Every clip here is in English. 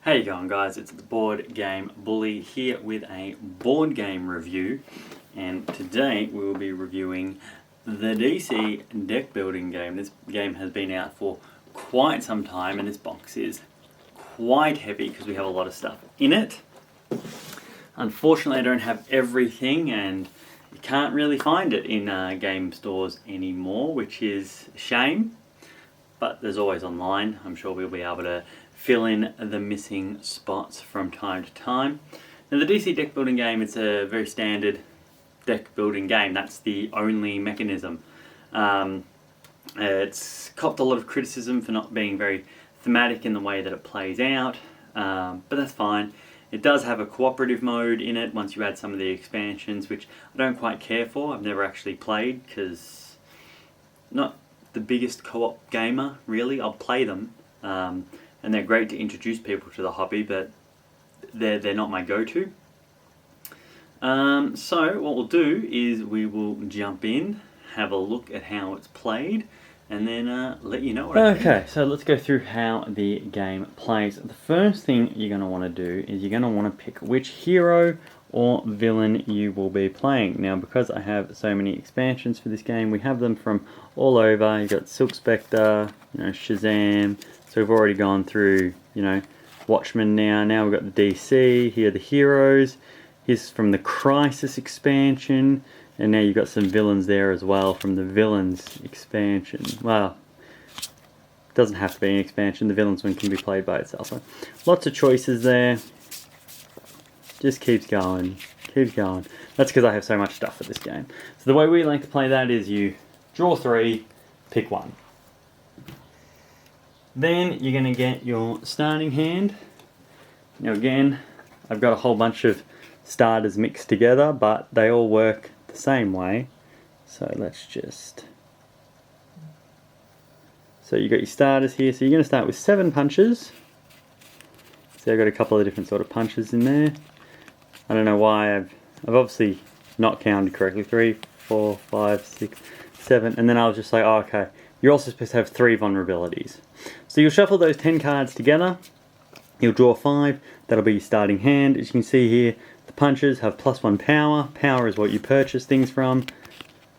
How you going, guys? It's the Board Game Bully here with a board game review, and today we will be reviewing the DC deck building game. This game has been out for quite some time, and this box is quite heavy because we have a lot of stuff in it. Unfortunately, I don't have everything, and you can't really find it in game stores anymore, which is a shame. But there's always online. I'm sure we'll be able to fill in the missing spots from time to time. Now, the DC deck building game, it's a very standard deck building game. That's the only mechanism. It's copped a lot of criticism for not being very thematic in the way that it plays out, but that's fine. It does have a cooperative mode in it once you add some of the expansions, which I don't quite care for. I've never actually played because not the biggest co-op gamer, really. I'll play them, and they're great to introduce people to the hobby, but they're not my go-to. So what we'll do is we will jump in, have a look at how it's played, and then let you know what I think. Okay, so let's go through how the game plays. The first thing you're going to want to do is you're going to want to pick which hero or villain you will be playing. Now, because I have so many expansions for this game, we have them from all over. You've got Silk Spectre, Shazam. So we've already gone through, Watchmen now. Now we've got the DC. Here are the heroes. Here's from the Crisis expansion. And now you've got some villains there as well from the Villains expansion. Well, it doesn't have to be an expansion. The Villains one can be played by itself. So lots of choices there. Just keeps going. Keeps going. That's because I have so much stuff for this game. So the way we like to play that is you draw 3, pick 1. Then you're going to get your starting hand. Now again, I've got a whole bunch of starters mixed together, but they all work the same way. So let's just... So you've got your starters here. So you're going to start with 7 punches. So I've got a couple of different sort of punches in there. I don't know why I've obviously not counted correctly. 3, 4, 5, 6, 7. And then I was just like, oh, okay. You're also supposed to have 3 vulnerabilities. So you'll shuffle those 10 cards together. You'll draw 5. That'll be your starting hand. As you can see here, the punches have +1 power. Power is what you purchase things from.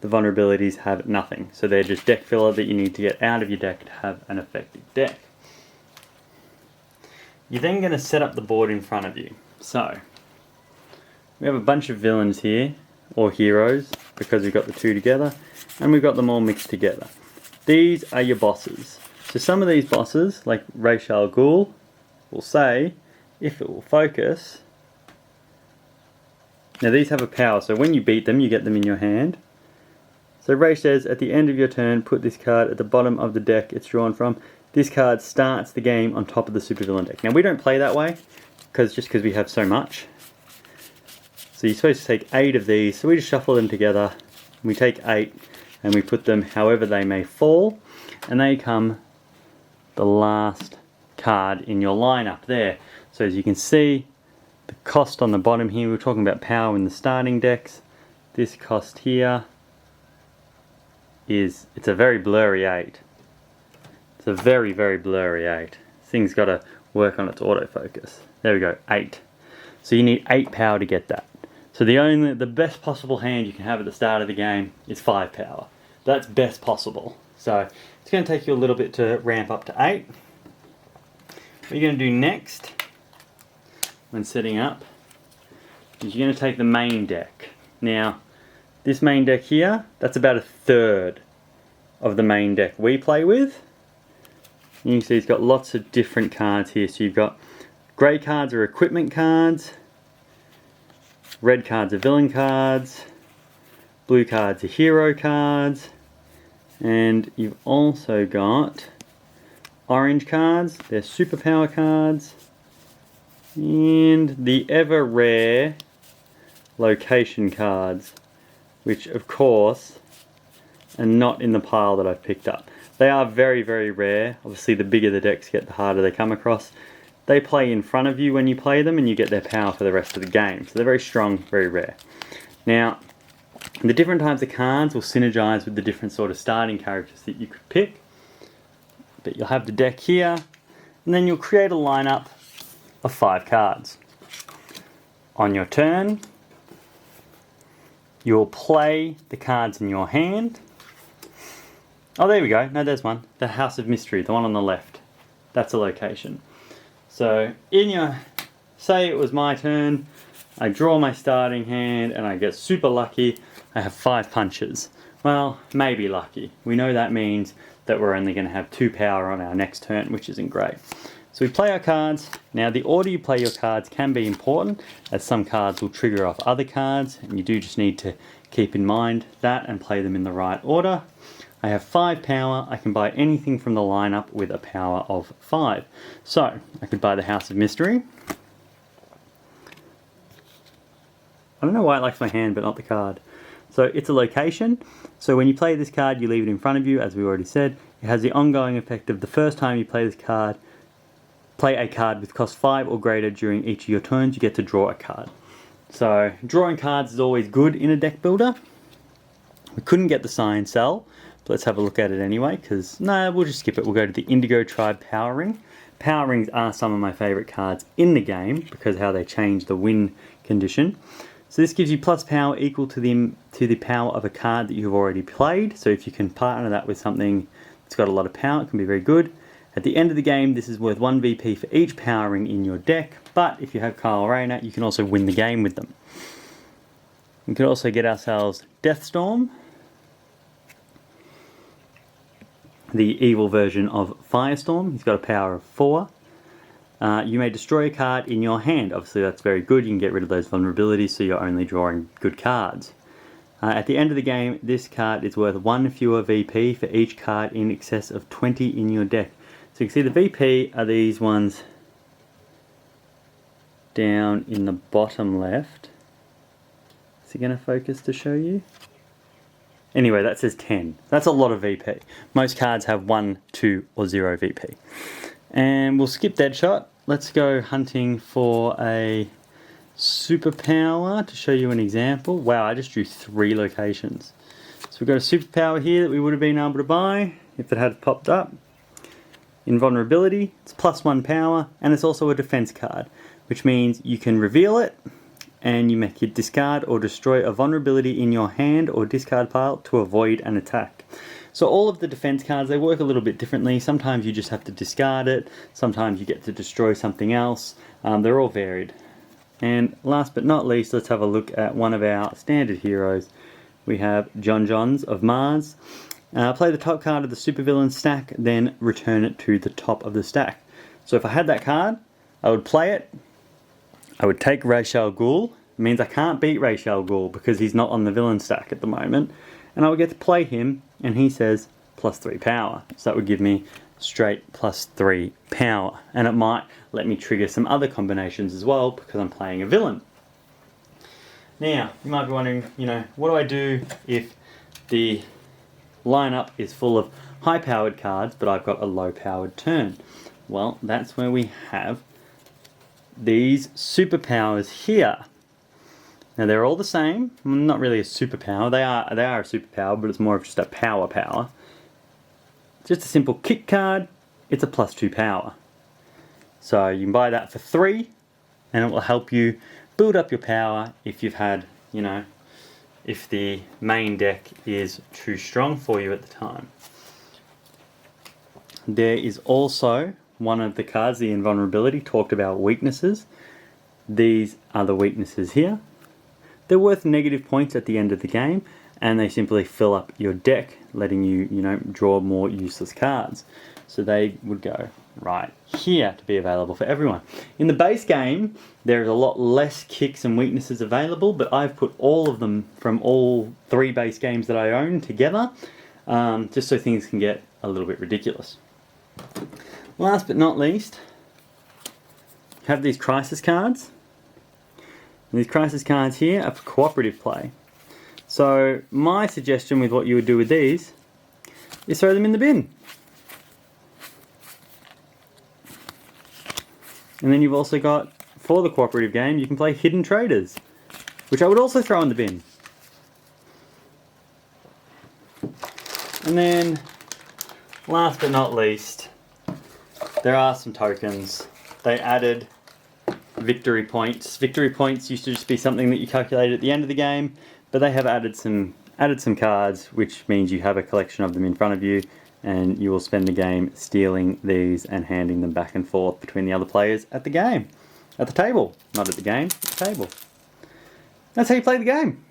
The vulnerabilities have nothing. So they're just deck filler that you need to get out of your deck to have an effective deck. You're then going to set up the board in front of you. So we have a bunch of villains here, or heroes, because we've got the 2 together, and we've got them all mixed together. These are your bosses. So some of these bosses, like Ra's al Ghul, will say, if it will focus, now these have a power, so when you beat them, you get them in your hand. So Ra's says, at the end of your turn, put this card at the bottom of the deck it's drawn from. This card starts the game on top of the supervillain deck. Now we don't play that way, just because we have so much. So you're supposed to take 8 of these, so we just shuffle them together. We take 8 and we put them however they may fall, and they come the last card in your lineup there. So as you can see, the cost on the bottom here, we're talking about power in the starting decks. This cost here is, it's a very blurry 8. It's a very, very blurry 8. This thing's got to work on its autofocus. There we go, 8. So you need 8 power to get that. So the best possible hand you can have at the start of the game is 5 power. That's best possible. So it's going to take you a little bit to ramp up to 8. What you're going to do next, when setting up, is you're going to take the main deck. Now, this main deck here, that's about 1/3 of the main deck we play with. You can see it's got lots of different cards here. So you've got grey cards are equipment cards, red cards are villain cards, blue cards are hero cards, and you've also got orange cards, they're superpower cards, and the ever rare location cards, which of course are not in the pile that I've picked up. They are very, very rare. Obviously the bigger the decks get, the harder they come across. They play in front of you when you play them, and you get their power for the rest of the game. So they're very strong, very rare. Now, the different types of cards will synergize with the different sort of starting characters that you could pick. But you'll have the deck here, and then you'll create a lineup of 5 cards. On your turn, you'll play the cards in your hand. Oh, there we go. No, there's one. The House of Mystery, the one on the left. That's a location. So, say it was my turn, I draw my starting hand and I get super lucky. I have 5 punches. Well, maybe lucky. We know that means that we're only going to have 2 power on our next turn, which isn't great. So we play our cards. Now the order you play your cards can be important, as some cards will trigger off other cards, and you do just need to keep in mind that and play them in the right order. I have 5 power. I can buy anything from the lineup with a power of 5. So I could buy the House of Mystery. I don't know why it likes my hand but not the card. So it's a location. So when you play this card, you leave it in front of you, as we already said. It has the ongoing effect of the first time you play this card, play a card with cost 5 or greater during each of your turns, you get to draw a card. So drawing cards is always good in a deck builder. We couldn't get the Scion Cell, but let's have a look at it anyway, because no, we'll just skip it. We'll go to the Indigo Tribe Power Ring. Power Rings are some of my favourite cards in the game because of how they change the win condition. So this gives you plus power equal to the power of a card that you've already played. So if you can partner that with something that's got a lot of power, it can be very good. At the end of the game, this is worth 1 VP for each power ring in your deck, but if you have Kyle Rayner, you can also win the game with them. We could also get ourselves Deathstorm, the evil version of Firestorm. He's got a power of 4. You may destroy a card in your hand. Obviously that's very good. You can get rid of those vulnerabilities, so you're only drawing good cards. At the end of the game, this card is worth 1 fewer VP for each card in excess of 20 in your deck. So you can see the VP are these ones down in the bottom left. Is it going to focus to show you? Anyway, that says 10. That's a lot of VP. Most cards have 1, 2 or 0 VP. And we'll skip Deadshot. Let's go hunting for a superpower to show you an example. Wow, I just drew 3 locations. So we've got a superpower here that we would have been able to buy if it had popped up. Invulnerability, it's plus 1 power, and it's also a defense card, which means you can reveal it and you make it discard or destroy a vulnerability in your hand or discard pile to avoid an attack. So all of the defense cards, they work a little bit differently. Sometimes you just have to discard it, sometimes you get to destroy something else. They're all varied. And last but not least, let's have a look at one of our standard heroes. We have John Johns of Mars. Play the top card of the supervillain stack, then return it to the top of the stack. So if I had that card, I would play it. I would take Ra's al Ghul. It means I can't beat Ra's al Ghul because he's not on the villain stack at the moment. And I would get to play him, and he says plus 3 power. So that would give me straight plus 3 power. And it might let me trigger some other combinations as well because I'm playing a villain. Now, you might be wondering, what do I do if the lineup is full of high-powered cards, but I've got a low-powered turn? Well, that's where we have these superpowers here. Now they're all the same. Not really a superpower. They are a superpower, but it's more of just a power. Just a simple kick card. It's a plus 2 power. So you can buy that for 3, and it will help you build up your power if you've had, if the main deck is too strong for you at the time. There is also one of the cards, the Invulnerability, talked about weaknesses. These are the weaknesses here. They're worth negative points at the end of the game, and they simply fill up your deck, letting you, draw more useless cards. So they would go right here to be available for everyone. In the base game, there's a lot less kicks and weaknesses available, but I've put all of them from all 3 base games that I own together, just so things can get a little bit ridiculous. Last but not least, you have these crisis cards. And these crisis cards here are for cooperative play. So my suggestion with what you would do with these is throw them in the bin. And then you've also got, for the cooperative game, you can play Hidden Traders, which I would also throw in the bin. And then, last but not least, there are some tokens. They added victory points. Victory points used to just be something that you calculated at the end of the game, but they have added some cards, which means you have a collection of them in front of you, and you will spend the game stealing these and handing them back and forth between the other players at the table. Not at the game, at the table. That's how you play the game.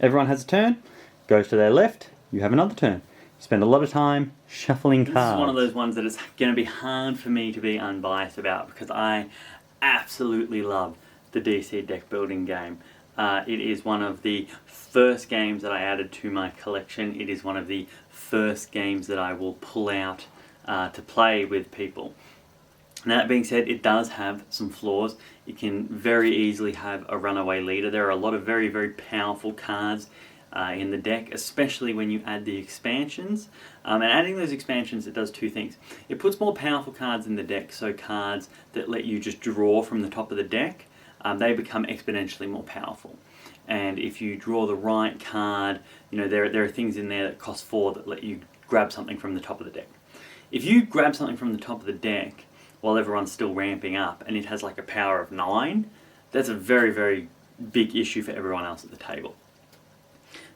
Everyone has a turn, goes to their left, you have another turn. You spend a lot of time shuffling cards. This is one of those ones that is going to be hard for me to be unbiased about, because I absolutely love the DC deck building game. It is one of the first games that I added to my collection. It is one of the first games that I will pull out to play with people. Now, that being said, it does have some flaws. You can very easily have a runaway leader. There are a lot of very, very powerful cards in the deck, especially when you add the expansions. And adding those expansions, it does two things. It puts more powerful cards in the deck, so cards that let you just draw from the top of the deck, they become exponentially more powerful. And if you draw the right card, you know, there are things in there that cost 4 that let you grab something from the top of the deck. If you grab something from the top of the deck while everyone's still ramping up and it has like a power of 9, that's a very, very big issue for everyone else at the table.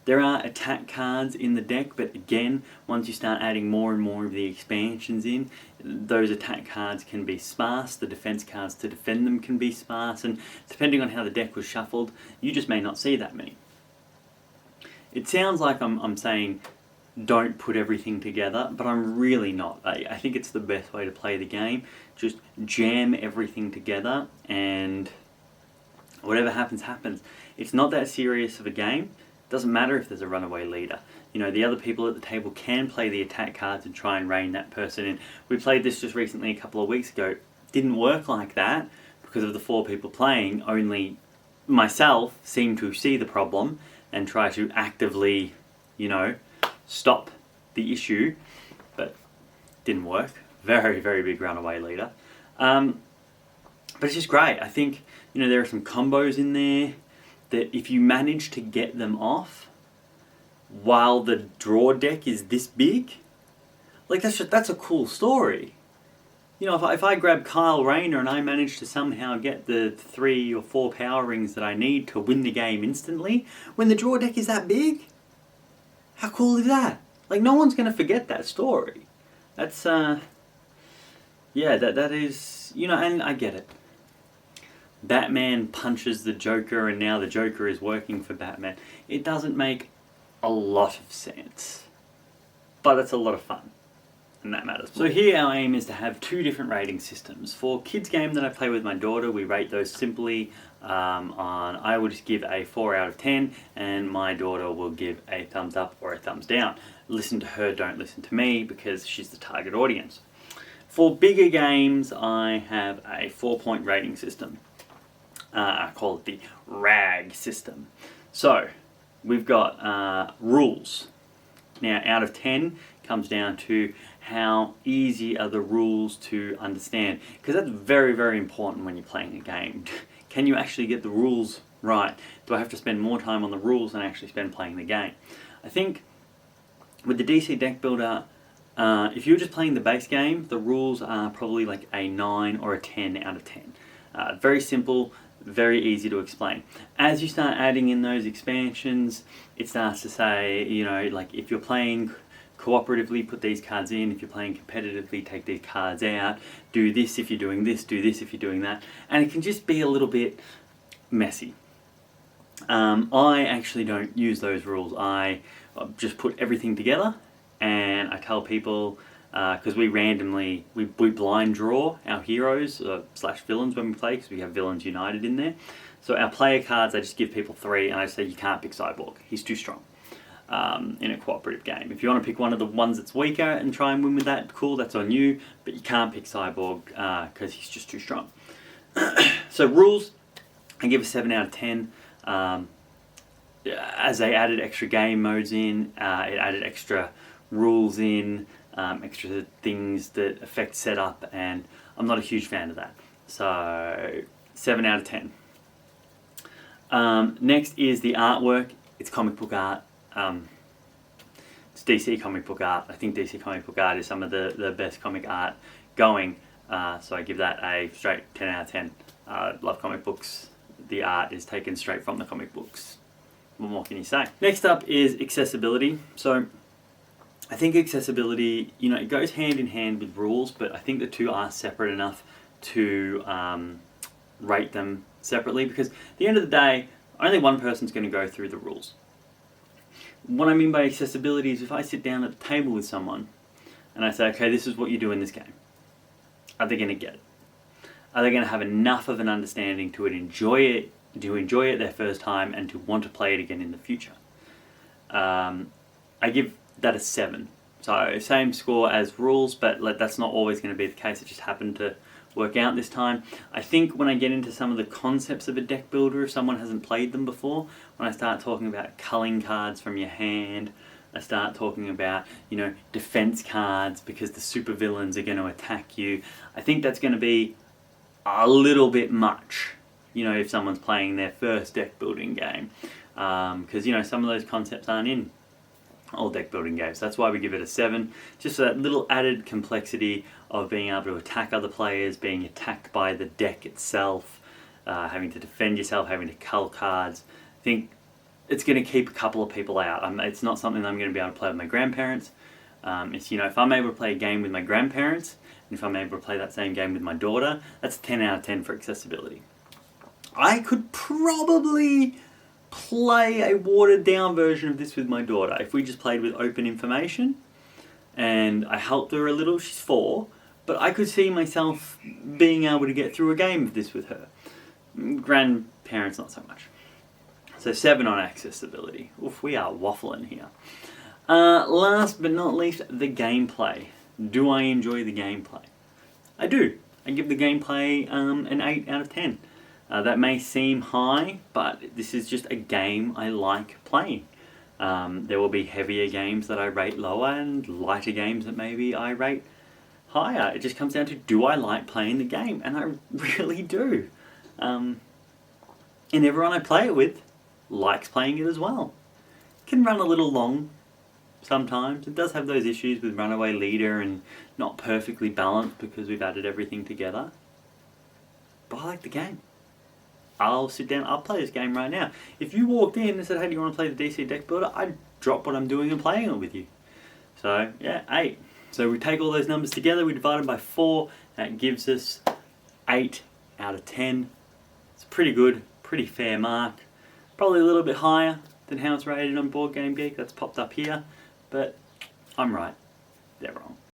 There are attack cards in the deck, but again, once you start adding more and more of the expansions in, those attack cards can be sparse, the defense cards to defend them can be sparse, and depending on how the deck was shuffled, you just may not see that many. It sounds like I'm saying don't put everything together, but I'm really not. I think it's the best way to play the game. Just jam everything together, and whatever happens, happens. It's not that serious of a game. Doesn't matter if there's a runaway leader. You know, the other people at the table can play the attack cards and try and rein that person in. We played this just recently a couple of weeks ago. Didn't work like that because of the 4 people playing. Only myself seemed to see the problem and try to actively, you know, stop the issue, but didn't work. Very, very big runaway leader. But it's just great. I think, you know, there are some combos in there that if you manage to get them off while the draw deck is this big, like that's a cool story. You know, if I grab Kyle Rayner and I manage to somehow get the 3 or 4 power rings that I need to win the game instantly, when the draw deck is that big, how cool is that? Like, no one's going to forget that story. That's, yeah, that is, you know, and I get it. Batman punches the Joker and now the Joker is working for Batman. It doesn't make a lot of sense, but it's a lot of fun, and that matters. So here our aim is to have 2 different rating systems. For kids game that I play with my daughter, we rate those simply on, I will just give a 4 out of 10, and my daughter will give a thumbs up or a thumbs down. Listen to her, don't listen to me, because she's the target audience. For bigger games, I have a 4-point rating system. I call it the RAG system. So, we've got rules. Now, out of 10 comes down to how easy are the rules to understand. Because that's very, very important when you're playing a game. Can you actually get the rules right? Do I have to spend more time on the rules than actually spend playing the game? I think with the DC Deck Builder, if you're just playing the base game, the rules are probably like a 9 or a 10 out of 10. Very simple, very easy to explain. As you start adding in those expansions, it starts to say, you know, like if you're playing cooperatively, put these cards in. If you're playing competitively, take these cards out. Do this if you're doing this, do this if you're doing that. And it can just be a little bit messy. I actually don't use those rules. I just put everything together and I tell people, because we blind draw our heroes slash villains when we play, because we have villains united in there. So our player cards, I just give people 3 and I say you can't pick Cyborg. He's too strong in a cooperative game. If you want to pick one of the ones that's weaker and try and win with that, cool, that's on you. But you can't pick Cyborg because he's just too strong. So rules, I give a 7 out of 10. As they added extra game modes in, it added extra rules in, extra things that affect setup, and I'm not a huge fan of that. So 7 out of 10. Next is the artwork. It's comic book art. It's DC comic book art. I think DC comic book art is some of the best comic art going. So I give that a straight 10 out of 10. Love comic books. The art is taken straight from the comic books. What more can you say? Next up is accessibility. So I think accessibility, it goes hand in hand with rules, but I think the two are separate enough to rate them separately, because at the end of the day, only one person's going to go through the rules. What I mean by accessibility is if I sit down at the table with someone and I say, okay, this is what you do in this game, are they going to get it? Are they going to have enough of an understanding to enjoy it their first time and to want to play it again in the future? I give that a 7. So same score as rules, but that's not always going to be the case. It just happened to work out this time. I think when I get into some of the concepts of a deck builder, if someone hasn't played them before, when I start talking about culling cards from your hand, I start talking about, defense cards because the supervillains are going to attack you, I think that's going to be a little bit much, if someone's playing their first deck building game. Because, some of those concepts aren't in all deck building games. That's why we give it a 7. Just that little added complexity of being able to attack other players, being attacked by the deck itself, having to defend yourself, having to cull cards. I think it's going to keep a couple of people out. It's not something that I'm going to be able to play with my grandparents. It's, if I'm able to play a game with my grandparents, and if I'm able to play that same game with my daughter, that's a 10 out of 10 for accessibility. I could probably play a watered down version of this with my daughter if we just played with open information and I helped her a little. She's 4, but I could see myself being able to get through a game of this with her. Grandparents, not so much. So 7 on accessibility. Oof, we are waffling here. Last but not least, the gameplay. Do I enjoy the gameplay? I do. I give the gameplay an 8 out of 10. That may seem high, but this is just a game I like playing. There will be heavier games that I rate lower and lighter games that maybe I rate higher. It just comes down to, do I like playing the game? And I really do. And everyone I play it with likes playing it as well. It can run a little long sometimes. It does have those issues with runaway leader and not perfectly balanced because we've added everything together. But I like the game. I'll sit down, I'll play this game right now. If you walked in and said, hey, do you want to play the DC Deck Builder? I'd drop what I'm doing and playing it with you. So, yeah, 8. So we take all those numbers together, we divide them by 4, that gives us 8 out of 10. It's pretty good, pretty fair mark. Probably a little bit higher than how it's rated on Board Game Geek, that's popped up here, but I'm right, they're wrong.